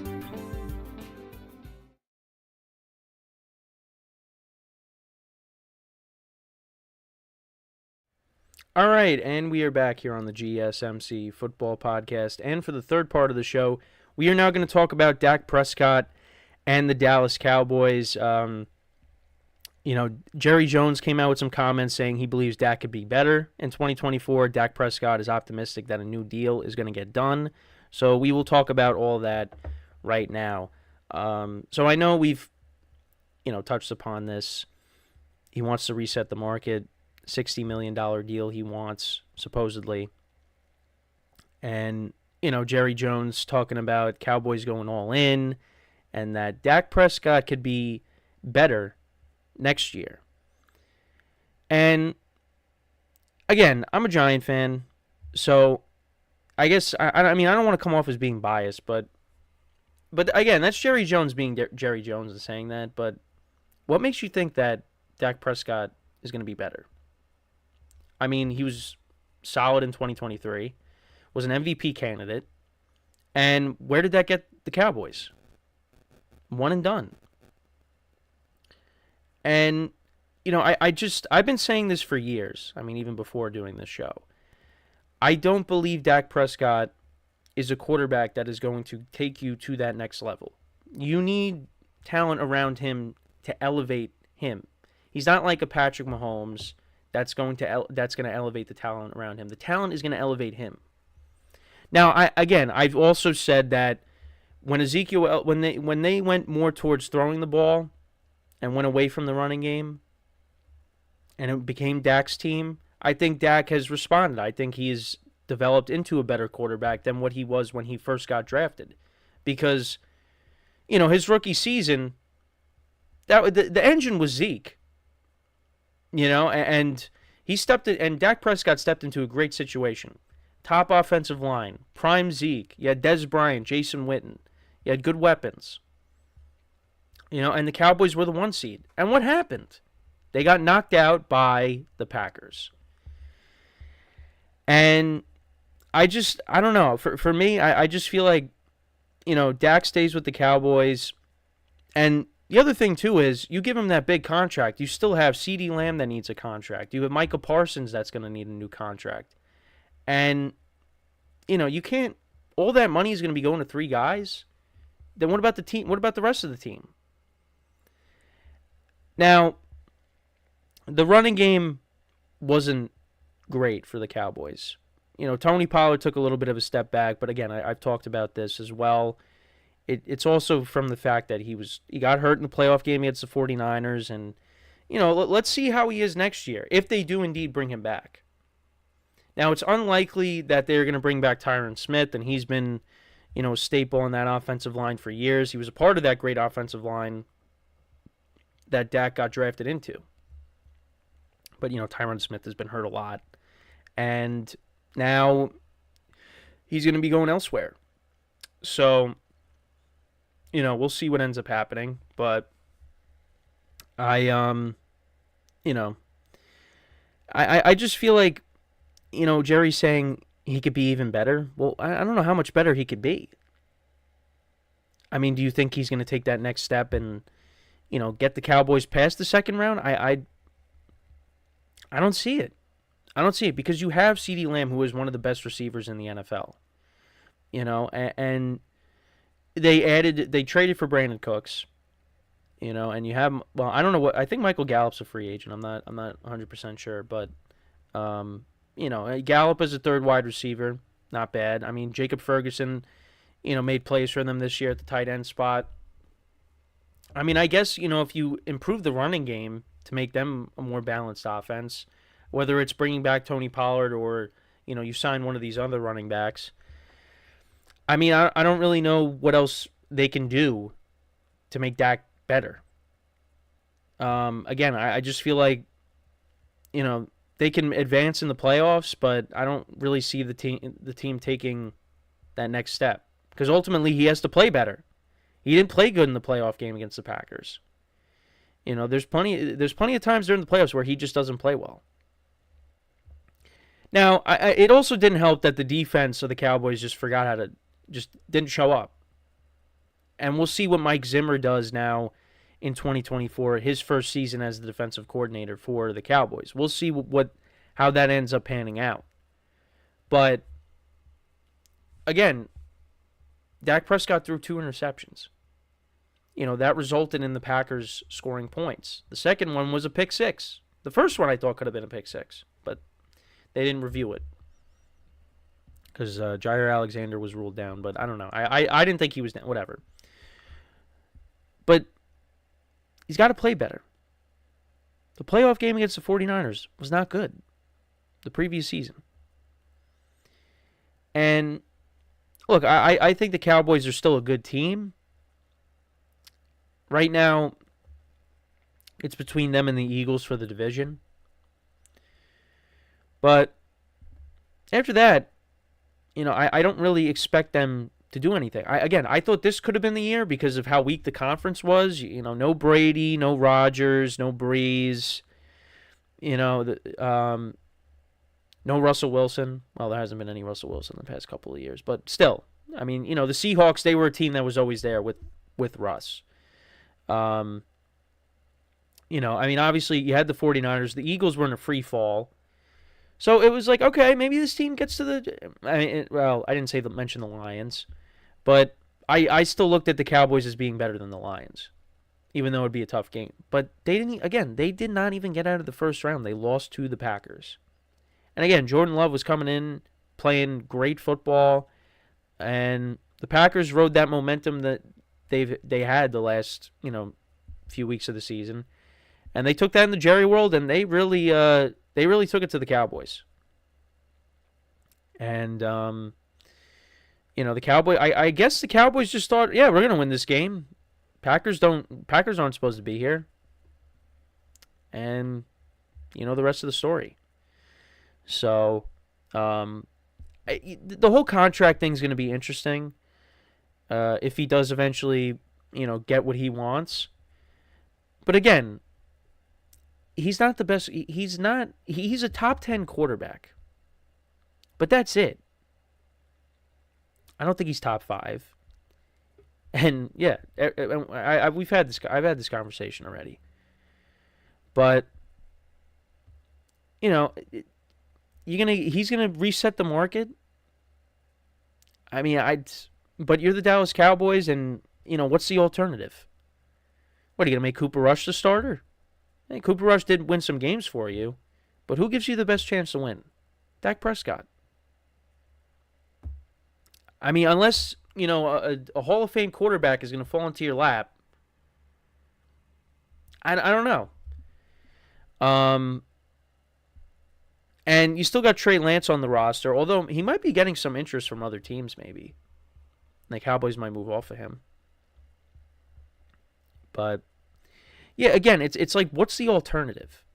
S1: All right, and we are back here on the GSMC Football Podcast. And for the third part of the show, we are now going to talk about Dak Prescott and the Dallas Cowboys. Jerry Jones came out with some comments saying he believes Dak could be better in 2024. Dak Prescott is optimistic that a new deal is going to get done. So we will talk about all that right now. So I know we've, touched upon this. He wants to reset the market. $60 million deal he wants, supposedly. And, Jerry Jones talking about Cowboys going all in and that Dak Prescott could be better next year. And, again, I'm a Giant fan, so I guess, I don't want to come off as being biased, but again, that's Jerry Jones being Jerry Jones and saying that, but what makes you think that Dak Prescott is going to be better? I mean, he was solid in 2023, was an MVP candidate, and where did that get the Cowboys? One and done. And, I've been saying this for years. I mean, even before doing this show. I don't believe Dak Prescott is a quarterback that is going to take you to that next level. You need talent around him to elevate him. He's not like a Patrick Mahomes that's going to elevate the talent around him. The talent is going to elevate him. Now, I've also said that when they went more towards throwing the ball and went away from the running game, and it became Dak's team, I think Dak has responded. I think he has developed into a better quarterback than what he was when he first got drafted, because his rookie season, the engine was Zeke. And Dak Prescott stepped into a great situation. Top offensive line, prime Zeke. You had Dez Bryant, Jason Witten. You had good weapons. And the Cowboys were the 1 seed. And what happened? They got knocked out by the Packers. And I don't know. For me, I just feel like, Dak stays with the Cowboys. And the other thing, too, is you give him that big contract. You still have CeeDee Lamb that needs a contract. You have Micah Parsons that's going to need a new contract. And, you can't – all that money is going to be going to 3 guys. Then what about the team? What about the rest of the team? Now, the running game wasn't great for the Cowboys. Tony Pollard took a little bit of a step back, but again, I've talked about this as well. It's also from the fact that he got hurt in the playoff game against the 49ers, and let's see how he is next year if they do indeed bring him back. Now, it's unlikely that they're going to bring back Tyron Smith, and he's been a staple in that offensive line for years. He was a part of that great offensive line that Dak got drafted into. But Tyron Smith has been hurt a lot, and now he's going to be going elsewhere. So we'll see what ends up happening, but I just feel like, Jerry's saying, he could be even better. Well, I don't know how much better he could be. I mean, do you think he's going to take that next step and, get the Cowboys past the second round? I don't see it. I don't see it because you have CeeDee Lamb, who is one of the best receivers in the NFL. And they traded for Brandon Cooks. And you have, well, I don't know I think Michael Gallup's a free agent. I'm not 100% sure, but Gallup is a third wide receiver, not bad. I mean, Jacob Ferguson, made plays for them this year at the tight end spot. I mean, I guess, if you improve the running game to make them a more balanced offense, whether it's bringing back Tony Pollard or, you sign one of these other running backs. I mean, I don't really know what else they can do to make Dak better. Again, I just feel like, they can advance in the playoffs, but I don't really see the team taking that next step because ultimately he has to play better. He didn't play good in the playoff game against the Packers. There's plenty of times during the playoffs where he just doesn't play well. Now, it also didn't help that the defense of the Cowboys just didn't show up. And we'll see what Mike Zimmer does now in 2024, his first season as the defensive coordinator for the Cowboys. We'll see how that ends up panning out. But, again, Dak Prescott threw 2 interceptions. That resulted in the Packers scoring points. The second one was a pick six. The first one I thought could have been a pick six, but they didn't review it because Jair Alexander was ruled down. But I don't know. I didn't think he was down. Whatever. But he's got to play better. The playoff game against the 49ers was not good the previous season. And look, I think the Cowboys are still a good team. Right now, it's between them and the Eagles for the division. But after that, I don't really expect them to do anything. I thought this could have been the year because of how weak the conference was. No Brady, no Rodgers, no Breeze. No Russell Wilson. Well, there hasn't been any Russell Wilson in the past couple of years. But still, I mean, the Seahawks, they were a team that was always there with Russ. I mean, obviously you had the 49ers. The Eagles were in a free fall. So it was like, okay, maybe this team gets to the... I didn't mention the Lions. But I still looked at the Cowboys as being better than the Lions, even though it would be a tough game. But they did not even get out of the first round. They lost to the Packers. And again, Jordan Love was coming in, playing great football, and the Packers rode that momentum that they had the last, few weeks of the season. And they took that in the Jerry world, and they really took it to the Cowboys. And the Cowboys, I guess the Cowboys just thought, yeah, we're going to win this game. Packers aren't supposed to be here. And the rest of the story. So, the whole contract thing is going to be interesting. If he does eventually, get what he wants. But again, he's not the best. He's a top 10 quarterback. But that's it. I don't think he's top 5. And yeah, I've had this conversation already. But he's gonna reset the market. I mean, but you're the Dallas Cowboys, and what's the alternative? What, are you gonna make Cooper Rush the starter? Hey, Cooper Rush did win some games for you, but who gives you the best chance to win? Dak Prescott. I mean, unless a Hall of Fame quarterback is gonna fall into your lap. I don't know. And you still got Trey Lance on the roster, although he might be getting some interest from other teams, maybe. The Cowboys might move off of him. But, yeah, again, it's like, what's the alternative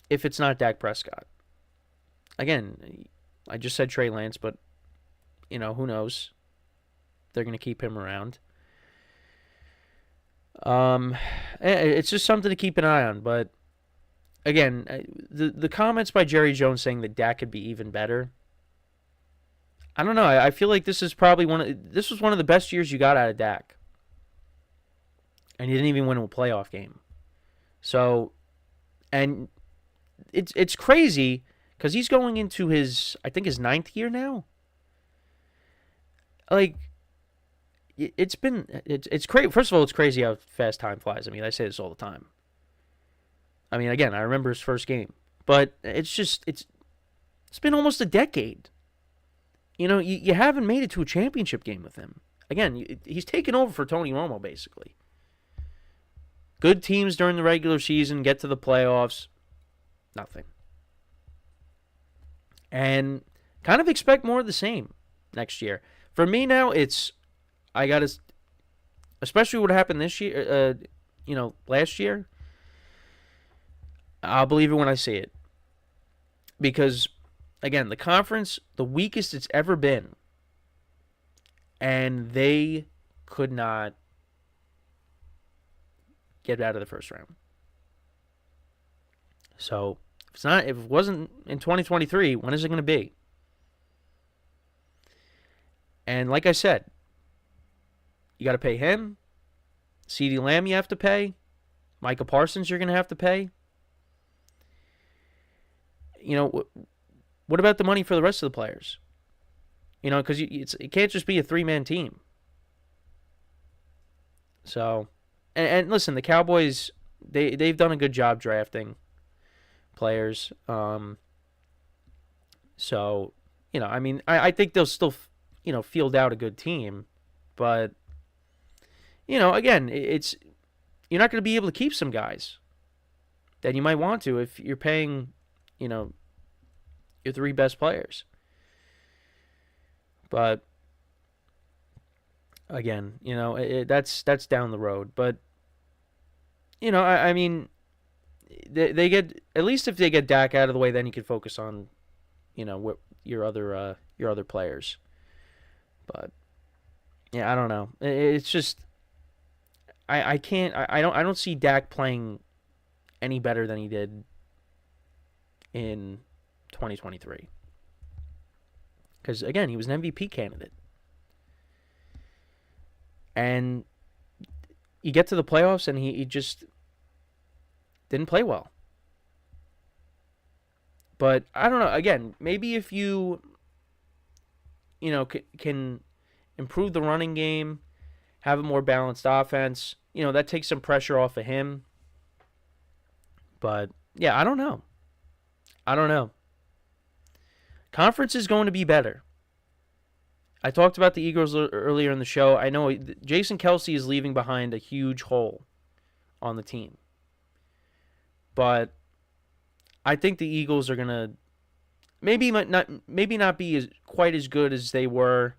S1: if it's not Dak Prescott? Again, I just said Trey Lance, but, who knows? They're going to keep him around. It's just something to keep an eye on, but again, the comments by Jerry Jones saying that Dak could be even better, I don't know. I feel like this is probably this was one of the best years you got out of Dak. And he didn't even win a playoff game. So, and it's crazy because he's going into I think his 9th year now. Like, it's crazy. First of all, it's crazy how fast time flies. I mean, I say this all the time. I mean, again, I remember his first game, but it's been almost a decade. You know, you haven't made it to a championship game with him. Again, he's taken over for Tony Romo, basically. Good teams during the regular season get to the playoffs. Nothing. And kind of expect more of the same next year. For me now, especially what happened this year, last year, I'll believe it when I see it. Because, again, the conference, the weakest it's ever been. And they could not get out of the first round. So, if it wasn't in 2023, when is it going to be? And like I said, you got to pay him. CeeDee Lamb you have to pay. Micah Parsons you're going to have to pay. You know, what about the money for the rest of the players? You know, because it can't just be a 3-man team. So, and listen, the Cowboys, they've done a good job drafting players. So, you know, I mean, I think they'll still, field out a good team. But, you know, again, you're not going to be able to keep some guys that you might want to if you're paying, your 3 best players. But again, that's down the road. But I mean, they get, at least if they get Dak out of the way, then you can focus on, what your other players. But yeah, I don't know. It's just I don't see Dak playing any better than he did in 2023. Because, again, he was an MVP candidate. And you get to the playoffs and he just didn't play well. But, I don't know. Again, maybe if you, can improve the running game, have a more balanced offense, that takes some pressure off of him. But, yeah, I don't know. Conference is going to be better. I talked about the Eagles earlier in the show. I know Jason Kelce is leaving behind a huge hole on the team. But I think the Eagles are going to maybe not be quite as good as they were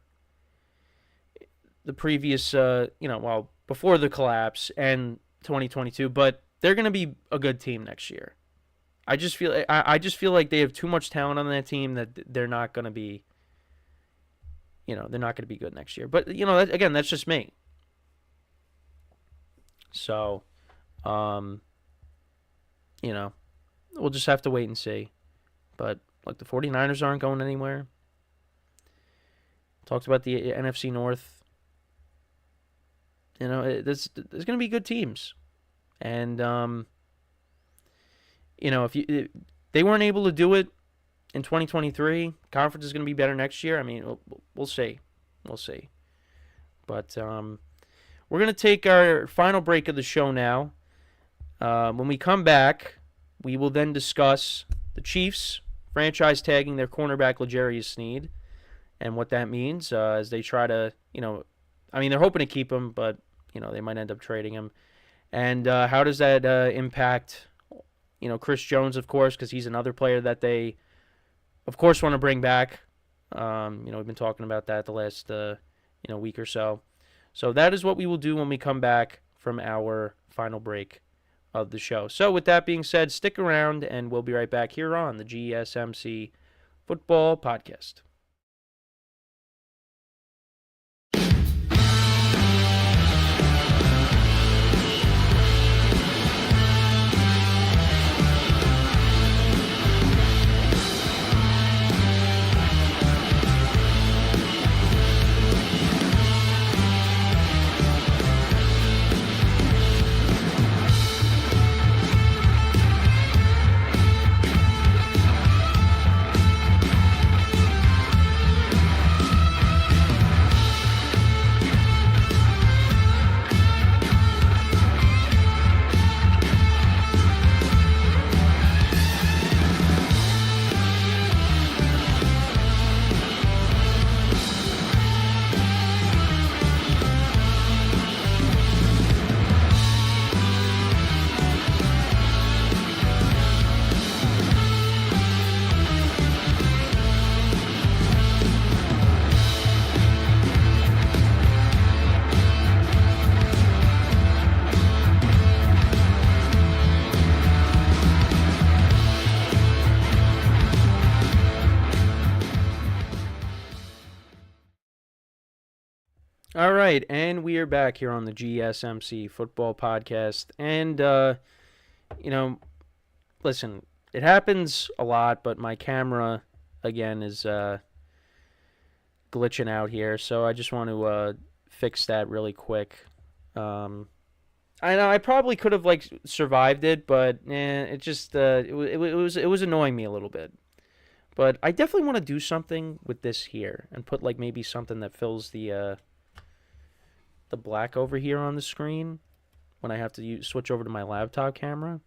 S1: the previous, before the collapse and 2022, but they're going to be a good team next year. I just feel like they have too much talent on that team that they're not going to be, they're not going to be good next year. But, again, that's just me. So, we'll just have to wait and see. But, look, the 49ers aren't going anywhere. Talked about the NFC North. There's going to be good teams. And, if they weren't able to do it in 2023, conference is going to be better next year. I mean, we'll see. But we're going to take our final break of the show now. When we come back, we will then discuss the Chiefs franchise tagging their cornerback L'Jarius Sneed and what that means as they try to, they're hoping to keep him, but, they might end up trading him. And how does that impact Chris Jones, of course, because he's another player that they, of course, want to bring back. We've been talking about that the last, week or so. So that is what we will do when we come back from our final break of the show. So with that being said, stick around, and we'll be right back here on the GSMC Football Podcast. All right, and we are back here on the GSMC Football Podcast. And, listen, it happens a lot, but my camera, again, is glitching out here. So I just want to fix that really quick. I know I probably could have, survived it, but it just, it was annoying me a little bit. But I definitely want to do something with this here and put, maybe something that fills the black over here on the screen when I have to switch over to my laptop camera,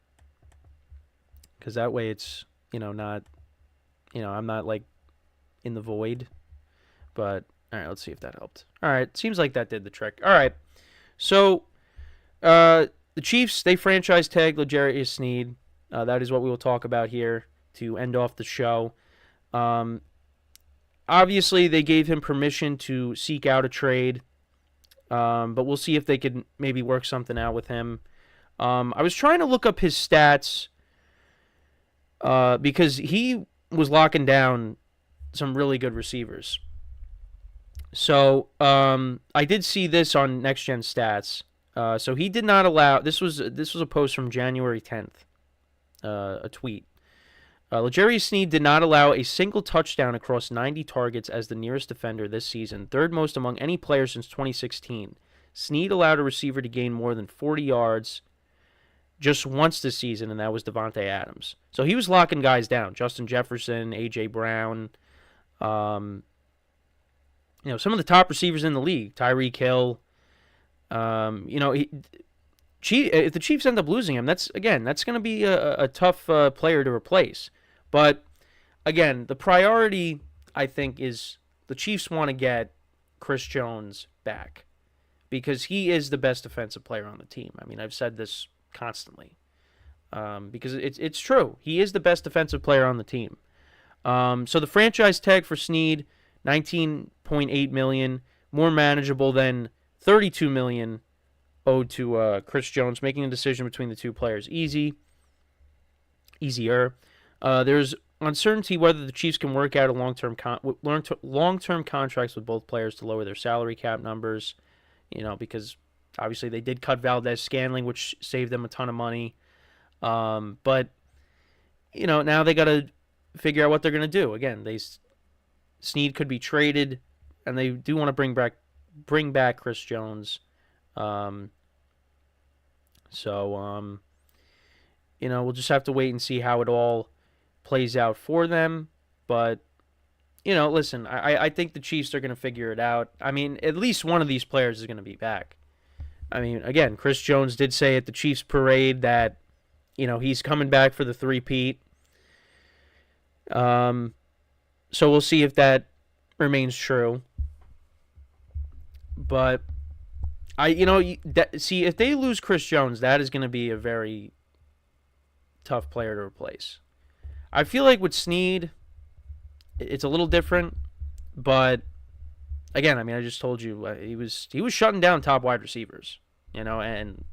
S1: because that way it's not I'm not in the void. But all right, let's see if that helped. All right, seems like that did the trick. All right, so the Chiefs, they franchise tagged L'Jarius Sneed. That is what we will talk about here to end off the show. Obviously they gave him permission to seek out a trade. But we'll see if they could maybe work something out with him. I was trying to look up his stats because he was locking down some really good receivers. So I did see this on Next Gen Stats. So he did not allow. This was a post from January 10th, a tweet. L'Jarius Sneed did not allow a single touchdown across 90 targets as the nearest defender this season, third most among any player since 2016. Sneed allowed a receiver to gain more than 40 yards just once this season, and that was Devontae Adams. So he was locking guys down. Justin Jefferson, A.J. Brown, some of the top receivers in the league. Tyreek Hill. If the Chiefs end up losing him, that's going to be a tough player to replace. But, again, the priority, I think, is the Chiefs want to get Chris Jones back because he is the best defensive player on the team. I mean, I've said this constantly because it's true. He is the best defensive player on the team. So the franchise tag for Sneed, $19.8 million, more manageable than $32 million owed to Chris Jones, making a decision between the two players easier. There's uncertainty whether the Chiefs can work out a long-term contracts with both players to lower their salary cap numbers, because obviously they did cut Valdez-Scantling, which saved them a ton of money. But now they got to figure out what they're going to do. Again, Sneed could be traded, and they do want to bring back Chris Jones. We'll just have to wait and see how it all plays out for them. But, listen, I think the Chiefs are going to figure it out. I mean, at least one of these players is going to be back. I mean, again, Chris Jones did say at the Chiefs parade that, he's coming back for the three-peat. So we'll see if that remains true. But if they lose Chris Jones, that is going to be a very tough player to replace. I feel like with Sneed, it's a little different, but again, I mean, I just told you he was shutting down top wide receivers, and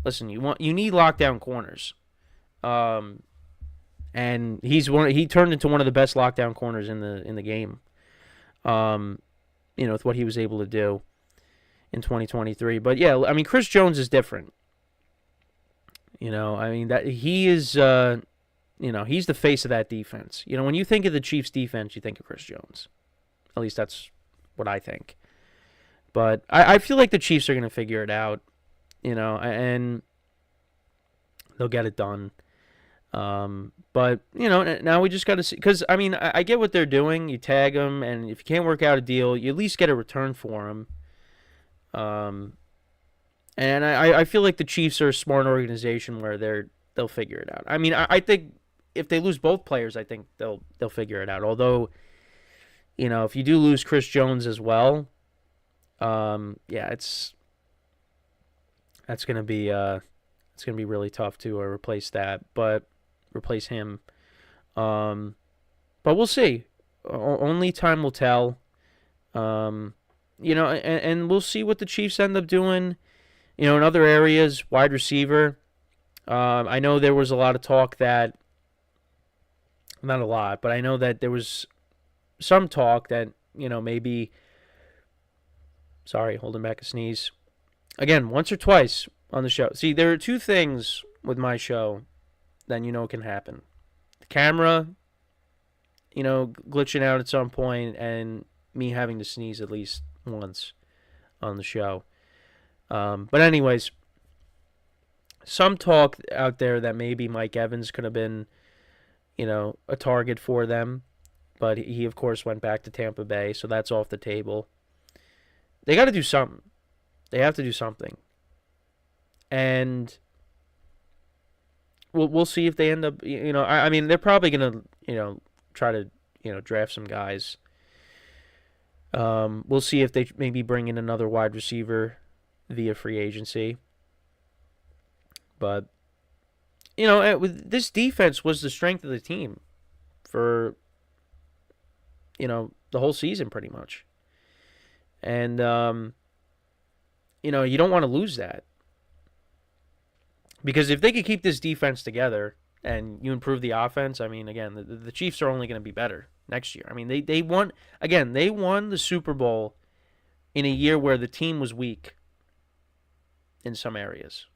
S1: listen, you need lockdown corners, and he turned into one of the best lockdown corners in the game, with what he was able to do in 2023. But yeah, I mean, Chris Jones is different. I mean, that he is, he's the face of that defense. When you think of the Chiefs defense, you think of Chris Jones. At least that's what I think. But I feel like the Chiefs are going to figure it out, and they'll get it done. But, now we just got to see. Because, I mean, I get what they're doing. You tag them, and if you can't work out a deal, you at least get a return for them. And I feel like the Chiefs are a smart organization where they'll figure it out. I mean, I think if they lose both players, I think they'll figure it out. Although, if you do lose Chris Jones as well, that's gonna be really tough to replace him. But we'll see. Only time will tell. And we'll see what the Chiefs end up doing. In other areas, wide receiver. I know there was a lot of talk that, not a lot, but I know that there was some talk that, maybe Sorry, holding back a sneeze. Again, once or twice on the show. See, there are two things with my show that can happen. The camera, glitching out at some point, and me having to sneeze at least once on the show. But anyways, some talk out there that maybe Mike Evans could have been, a target for them. But he, of course, went back to Tampa Bay, so that's off the table. They got to do something. They have to do something. And we'll see if they end up, I mean, they're probably going to, try to, draft some guys. We'll see if they maybe bring in another wide receiver via free agency. But, this defense was the strength of the team for, the whole season pretty much. And, you don't want to lose that. Because if they could keep this defense together and you improve the offense, I mean, again, the Chiefs are only going to be better next year. I mean, they won the Super Bowl in a year where the team was weak in some areas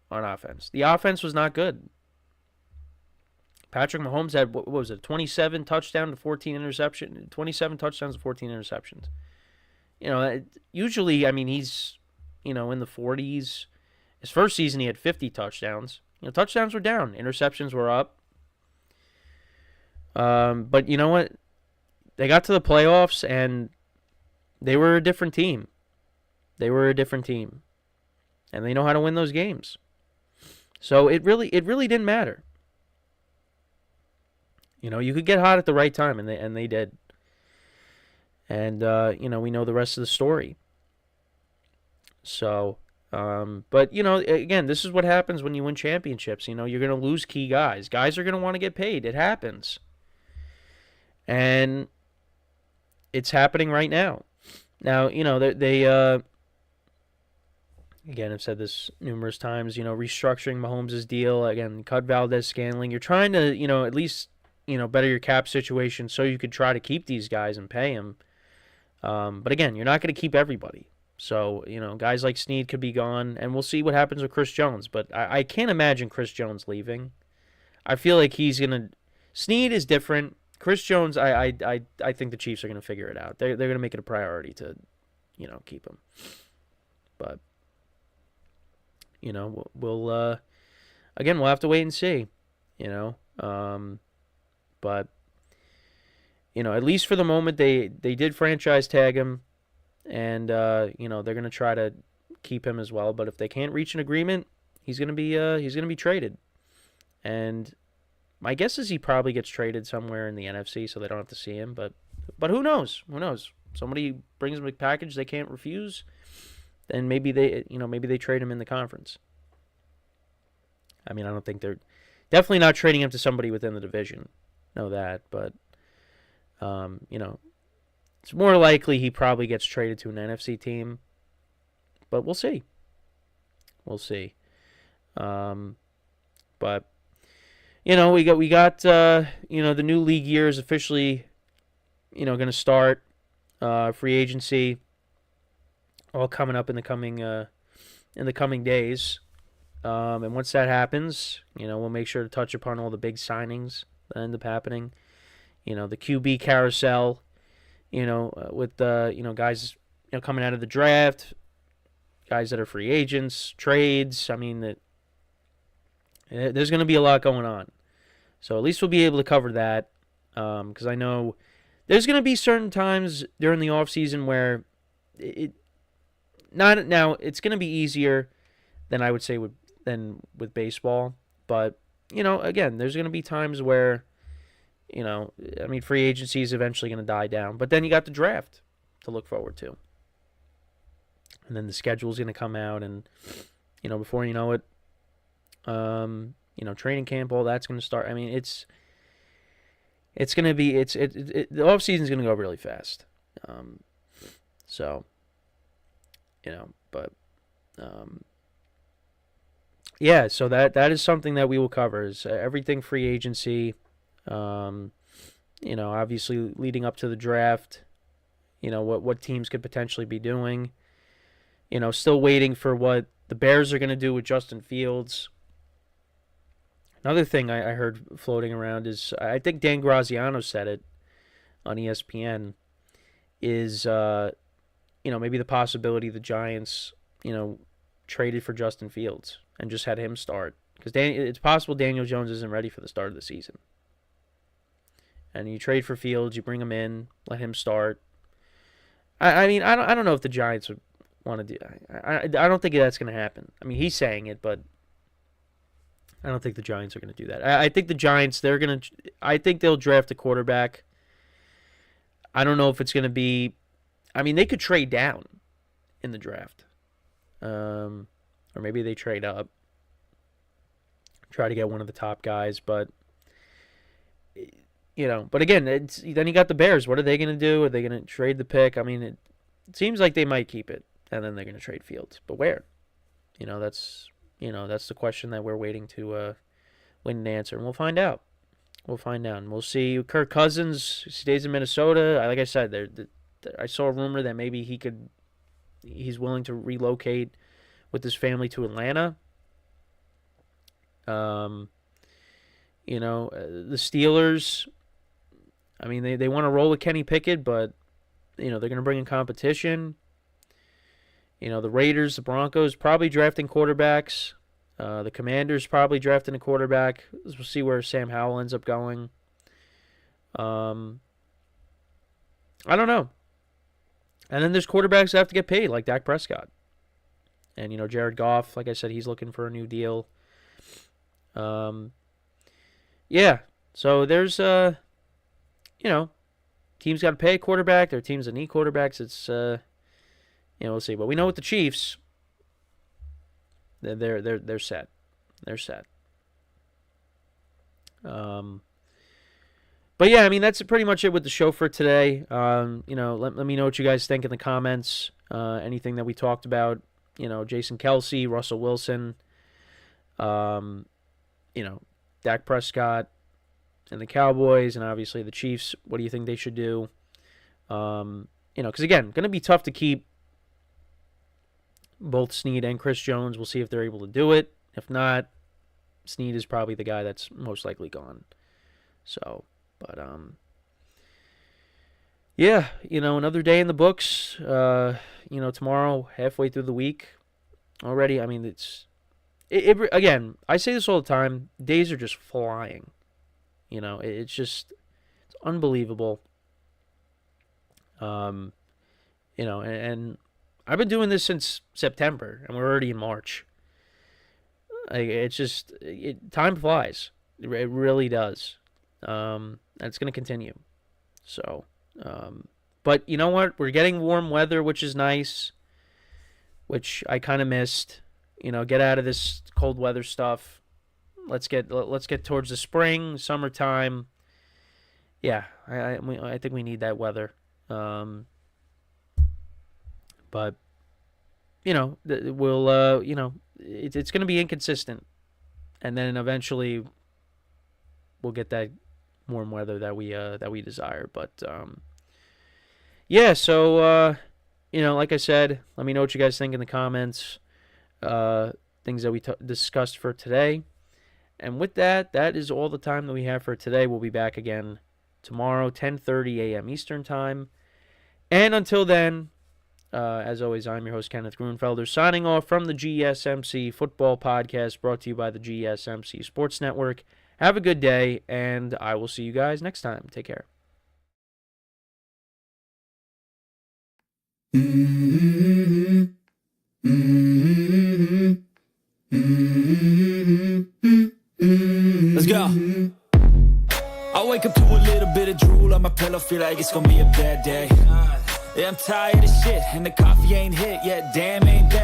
S1: on offense. The offense was not good. Patrick Mahomes had, what was it, 27 touchdowns to 14 interceptions. 27 touchdowns to 14 interceptions. Usually, I mean, he's, in the 40s. His first season, he had 50 touchdowns. Touchdowns were down. Interceptions were up. But you know what? They got to the playoffs, and they were a different team. And they know how to win those games. So it really didn't matter. You could get hot at the right time, and they did. And, we know the rest of the story. So, but, again, this is what happens when you win championships. You're going to lose key guys. Guys are going to want to get paid. It happens. And it's happening right now. Now, they again, I've said this numerous times, restructuring Mahomes' deal. Again, cut Valdez-Scantling. You're trying to, at least, better your cap situation so you could try to keep these guys and pay them. But again, you're not going to keep everybody. So, guys like Sneed could be gone, and we'll see what happens with Chris Jones. But I can't imagine Chris Jones leaving. I feel like he's going to... Sneed is different. Chris Jones, I think the Chiefs are going to figure it out. They're going to make it a priority to, keep him. But, we'll again, we'll have to wait and see, But, at least for the moment, they did franchise tag him. And, they're going to try to keep him as well. But if they can't reach an agreement, he's going to be traded. And my guess is he probably gets traded somewhere in the NFC so they don't have to see him. But who knows? Who knows? Somebody brings him a package they can't refuse, then maybe they trade him in the conference. I mean, I don't think they're definitely not trading him to somebody within the division. Know that, but it's more likely he probably gets traded to an NFC team, but we'll see. But we got the new league year is officially going to start. Free agency all coming up in the coming days. And once that happens, we'll make sure to touch upon all the big signings that end up happening. The QB carousel, with the, guys, coming out of the draft, guys that are free agents, trades. I mean, there's going to be a lot going on. So at least we'll be able to cover that, because I know there's going to be certain times during the offseason where it's going to be easier than I would say than with baseball. But, again, there's going to be times where, free agency is eventually going to die down. But then you got the draft to look forward to. And then the schedule's going to come out, and, before you know it, training camp, all that's going to start. I mean, it's going to be, the offseason's going to go really fast. Yeah, so that is something that we will cover, is everything free agency, obviously leading up to the draft, what teams could potentially be doing. Still waiting for what the Bears are going to do with Justin Fields. Another thing I heard floating around is, I think Dan Graziano said it on ESPN, is, maybe the possibility the Giants, traded for Justin Fields and just had him start. Because it's possible Daniel Jones isn't ready for the start of the season. And you trade for Fields, you bring him in, let him start. I don't know if the Giants would want to do. I don't think that's going to happen. I mean, he's saying it, but I don't think the Giants are going to do that. I think the Giants, I think they'll draft a quarterback. I don't know if it's going to be. I mean, they could trade down in the draft, or maybe they trade up, try to get one of the top guys, but. But again, then you got the Bears. What are they going to do? Are they going to trade the pick? I mean, it seems like they might keep it, and then they're going to trade Fields. But where? That's the question that we're waiting to win an answer, and we'll find out. And we'll see. Kirk Cousins stays in Minnesota. Like I said, I saw a rumor that maybe he's willing to relocate with his family to Atlanta. The Steelers. I mean, they want to roll with Kenny Pickett, but, they're going to bring in competition. The Raiders, the Broncos, probably drafting quarterbacks. The Commanders probably drafting a quarterback. We'll see where Sam Howell ends up going. I don't know. And then there's quarterbacks that have to get paid, like Dak Prescott. And, Jared Goff, like I said, he's looking for a new deal. Yeah, so there's, teams got to pay a quarterback. There are teams that need quarterbacks. It's, we'll see. But we know with the Chiefs, they're set. They're set. But yeah, I mean, that's pretty much it with the show for today. Let me know what you guys think in the comments. Anything that we talked about, Jason Kelce, Russell Wilson, Dak Prescott, and the Cowboys, and obviously the Chiefs. What do you think they should do? Because again, going to be tough to keep both Sneed and Chris Jones. We'll see if they're able to do it. If not, Sneed is probably the guy that's most likely gone. So, but yeah, another day in the books. Tomorrow, halfway through the week already. I mean, it's again, I say this all the time. Days are just flying. It's unbelievable. And I've been doing this since September, and we're already in March. Time flies. It really does. And it's going to continue. So, but you know what? We're getting warm weather, which is nice, which I kind of missed. Get out of this cold weather stuff. Let's get towards the spring, summertime. Yeah, I think we need that weather. But we'll it's going to be inconsistent, and then eventually we'll get that warm weather that we desire. But yeah, so like I said, let me know what you guys think in the comments. Things that we discussed for today. And with that, that is all the time that we have for today. We'll be back again tomorrow, 10:30 a.m. Eastern Time. And until then, as always, I'm your host, Kenneth Grunfelder, signing off from the GSMC Football Podcast, brought to you by the GSMC Sports Network. Have a good day, and I will see you guys next time. Take care.
S4: Let's go. I wake up to a little bit of drool on my pillow, feel like it's gonna be a bad day. Yeah, I'm tired of shit, and the coffee ain't hit yet, damn ain't that